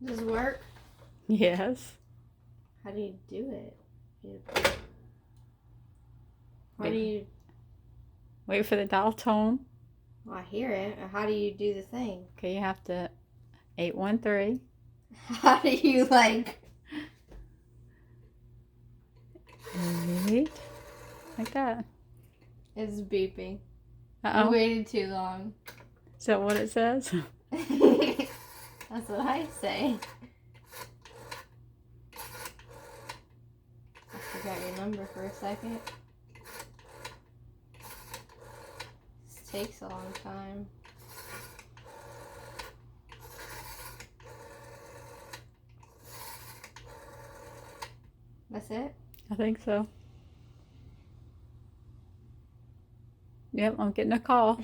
Does it work? Yes. How do you do it? How do you... Wait for the dial tone. Well, I hear it. How do you do the thing? Okay, you have to 813. How do you, like... 8. Like that. It's beeping. Uh-oh. You waited too long. Is that what it says? That's what I say. I forgot your number for a second. This takes a long time. That's it? I think so. Yep, I'm getting a call.